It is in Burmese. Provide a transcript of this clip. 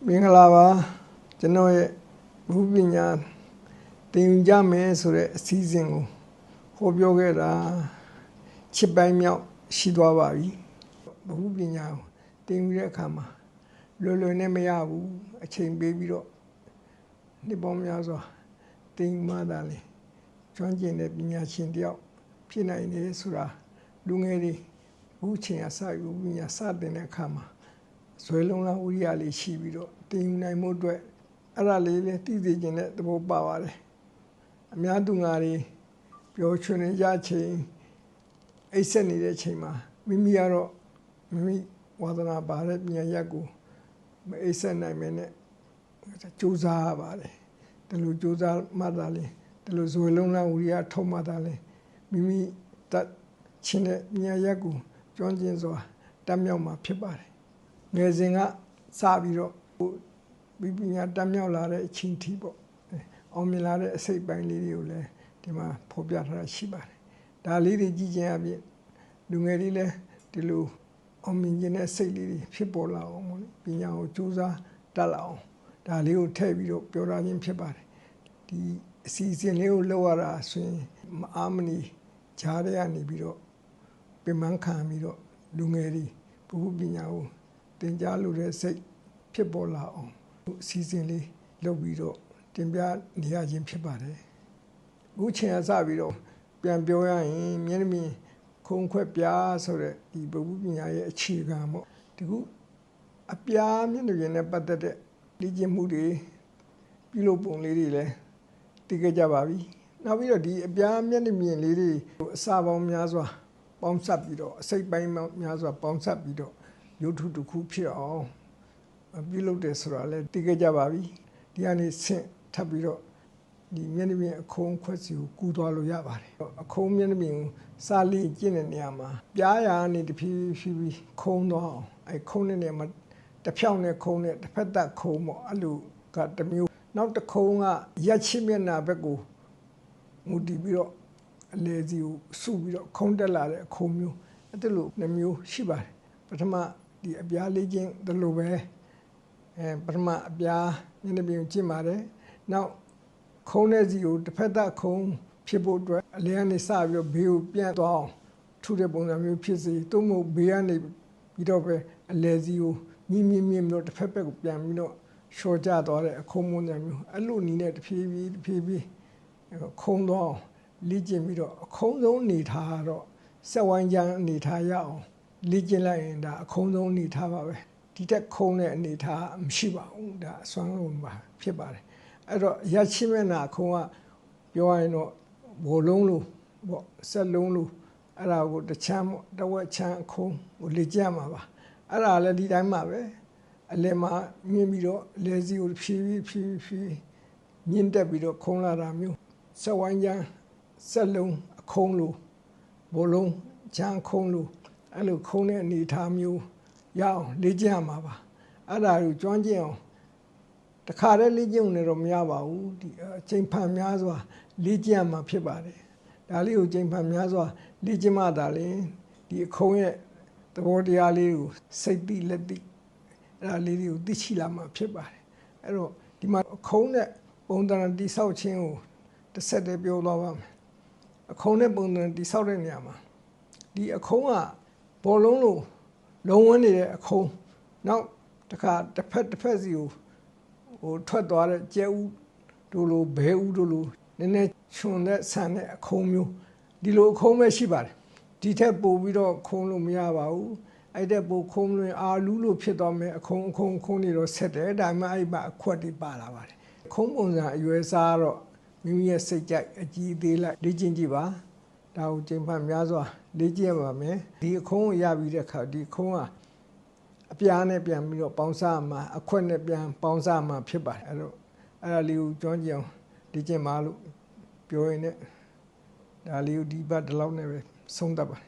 မင်္ဂလာပါကျွန်တော်ရဲ့ဘုပညာသင်ကြမယ်ဆိုတဲ့အစည်းအဝေးကိုဟောပြောခဲ့တာချစ်ပိုင်းမြောက်ရှိသွားပါပြီဘုပညာကိုသင်ယူတဲ့အခါမှာလွယ်လွယ်နဲ့မရဘူးအချိန်ပေးပြီးတော့နှစ်ပေါင်းများစွာသင်ယူမှသာလေကျွမ်းကျင်တဲ့ပညာရှင်တယောက်ဖြစ်နိုင်တယ်ဆိုတာလူငယ်တွေအခုချိန်အစယူပညာစတင်တဲ့အခါမှာဇွဲလုံးလားဝိရိယလေးရှိပြီးတော့တင်ယူနိုင်မှုအတွက်အဲ့ဒါလေးလည်းသိသိခြင်းနဲ့သဘောပါပါတယ်အများသူငါတွေပျော်ရွှင်နေကြချိန်အိပ်စက်နေတဲ့ချိန်မှာမိမိကတော့မိမိဝါသနာပါတဲ့ပညာရပ်ကိုမအိပ်စက်နိုင်မနဲ့ကြိုးစားရပါတယ်ဒီလိုကြိုးစားမှသာလေဒီလိုဇွဲလုံးလားဝိရိယထုံးမှသာလေမိမိတတ်ခြင်းတဲ့ပညာရပ်ကိုကျွမ်းကျင်စွာတတ်မြောက်မှာဖြစ်ပါတယ်ငယ်စဉ်ကစပြီးတော့ပညာတတ်မြောက်လာတဲ့အချိန်ထိပေါ့အောင်မြင်လာတဲ့အစိတ်ပိုင်းလေးတွေကိုလည်းဒီမှာဖော်ပြထားတာရှိပါတယ်ဒါလေးတွေကြည့်ခြင်းအပြင်လူငယ်တွေလည်းဒီလိုအောင်မြင်ခြင်းတဲ့စိတ်လေးတွေဖြစ်ပေါ်လာအောင်ပေါ့ပညာကိုကြိုးစားတတ်လာအောင်ဒါလေးကိုထည့်ပြီးတော့ပြောထားခြင်းဖြစ်ပါတယ်ဒီအစီအစဉ်လေးကိုလုပ်ရတာဆိုရင်မအားမနေဂျားတွေကနေပြီးတော့ပြမန်းခံပြီးတော့လူငယ်တွေဘုပညာကိုသင်ကြားလို့တဲ့စိတ်ဖြစ်ပေါ်လာအောင်အစီအစဉ်လေးလုပ်ပြီးတော့တင်ပြနေရခြင်းဖြစ်ပါတယ်အခုချိန်ကစပြီးတော့ပြန်ပြောရရင်မျက်နှာမြင်ခုံခွက်ပြားဆိုတဲ့ဒီဘုပညာရဲ့အခြေခံပေါ့ဒီခုအပြားမျက်နှာပြင်နဲ့ပတ်သက်တဲ့လေ့ကျင့်မှုတွေပြုလုပ်ပုံလေးတွေလည်းသိကြကြပါပြီနောက်ပြီးတော့ဒီအပြားမျက်နှာပြင်လေးတွေအစာပေါင်းများစွာပေါင်းစပ်ပြီးတော့အစိတ်ပိုင်းများစွာပေါင်းစပ်ပြီးတော့ရုပ်ထုတစ်ခုဖြစ်အောင်ပြုလုပ်တယ်ဆိုတာလည်းသိကြကြပါပြီဒီကနေဆင့်ထပ်ပြီးတော့ဒီမျက်နှာပြင်အခုံးခွက်စီကိုကူးသွားလို့ရပါတယ်အခုံးမျက်နှာပြင်ကိုစာလေးကျင့်တဲ့နေရာမှာပြားရာကနေတဖြည်းဖြည်းခုံးသွားအောင်အဲခုံးတဲ့နေရာမှာတစ်ဖြောင်းနဲ့ခုံးနဲ့တစ်ဖက်သက်ခုံးပေါ့အဲ့လိုကတစ်မျိုးနောက်တစ်ခုံးကရက်ချစ်မျက်နှာဘက်ကိုမူတည်ပြီးတော့အလဲစီကိုစုပြီးတော့ခုံးတက်လာတဲ့ခုံးမျိုးအဲ့ဒါလိုနှစ်မျိုးရှိပါတယ်ပထမဒီအပြားလေးချင်းဒီလိုပဲပထမအပြားမျက်နှာပြင်ကျင့်ပါတယ်နောက်ခုံးတဲ့စီကိုတစ်ဖက်သက်ခုံးဖြစ်ဖို့အတွက်အလဲကနေစပြီးတော့ဘေးကိုပြန့်သွားအောင်ထုတဲ့ပုံစံမျိုးဖြစ်စေသို့မဟုတ်ဘေးကနေပြီးတော့ပဲအလဲစီကိုမြင့်ပြီးတော့တစ်ဖက်ဘက်ကိုပြန်ပြီးတော့လျှော်ကျသွားတဲ့ခုံးပုံစံမျိုးအဲ့လိုနည်းနဲ့တဖြည်းဖြည်းခုံးသွားအောင်လေ့ကျင့်ပြီးတော့အခုံးဆုံးအနေထားကတော့စက်ဝိုင်းချမ်းအနေထားရအောင်လေ့ကျင့်လိုက်ရင်ဒါအခုံးဆုံးအနေထားပါပဲဒီတက်ခုံးတဲ့အနေထားမရှိပါဘူးဒါအစွမ်းကုန်ပါဖြစ်ပါတယ်အဲ့တော့ရရှိမဲ့နာခုံးကပြောရရင်တော့ဘောလုံးလိုပေါ့ဆက်လုံးလိုအဲ့ဒါကိုတစ်ချမ်းပေါ့တဝက်ချမ်းခုံးကိုလေ့ကျင့်မှာပါအဲ့ဒါလည်းဒီတိုင်းမှာပဲအလယ်မှာမြင့်ပြီးတော့လဲစီကိုဖြည်းဖြည်းမြင့်တက်ပြီးတော့ခုံးလာတာမျိုးစက်ဝိုင်းချမ်းဆက်လုံးအခုံးလိုဘောလုံးချမ်းခုံးလိုအဲ့လိုခုံးတဲ့အနေထားမျိုးရအောင်လေ့ကျင့်ရမှာပါအဲ့ဒါကိုကျွမ်းကျင်အောင်တခါတည်းလေ့ကျင့်နေတော့မရပါဘူးဒီအချိန်ဖန်များစွာလေ့ကျင့်ရမှာဖြစ်ပါတယ်ဒါလေးကိုအချိန်ဖန်များစွာလေ့ကျင့်မှသာလေဒီအခုံးရဲ့သဘောတရားလေးကိုစိတ်သိလက်သိအဲ့ဒါလေးတွေကိုသိရှိလာမှာဖြစ်ပါတယ်အဲ့တော့ဒီမှာအခုံးတဲ့ပုံသဏ္ဍာန်တိဆောက်ခြင်းကိုတစ်ဆက်တည်းပြောသွားပါမယ်အခုံးတဲ့ပုံသဏ္ဍာန်တိဆောက်တဲ့နေရာမှာဒီအခုံးကဘောလုံးလိုလုံးဝနေတဲ့အခုံးနောက်တစ်ခါတစ်ဖက်စီကိုထွက်သွားတဲ့ကျဲဥတို့လိုဘဲဥတို့လိုနည်းနည်းချွန်တဲ့ဆန်တဲ့အခုံးမျိုးဒီလိုအခုံးပဲရှိပါတယ်ဒီထက်ပိုပြီးတော့ခုံးလို့မရပါဘူးအဲ့တဲ့ပိုခုံးလို့အာလူးလို့ဖြစ်သွားမယ်အခုံးနေတော့ဆက်တယ်ဒါမှအဲ့မှာအခွက်တွေပါလာပါတယ်ခုံးပုံစံအရွယ်စားတော့မိမိရဲ့စိတ်ကြိုက်အကြီးသေးလိုက်လေ့ကျင့်ကြည့်ပါဒါကိုချိန်ဖန်များစွာလေ့ကျင့်ပါမယ်ဒီအခုံးကိုရပြီးတဲ့အခါဒီခုံးကအပြားနဲ့ပြန်ပြီးတော့ပေါင်းစားမှာအခွက်နဲ့ပြန်ပေါင်းစားမှာဖြစ်ပါတယ်အဲ့တော့အဲ့ဒါလေးကိုကျွမ်းကျင်အောင်လေ့ကျင့်ပါလို့ပြောရင်းနဲ့ဒါလေးကိုဒီဘက်ဒီလောက်နဲ့ပဲဆုံးသတ်ပါတယ်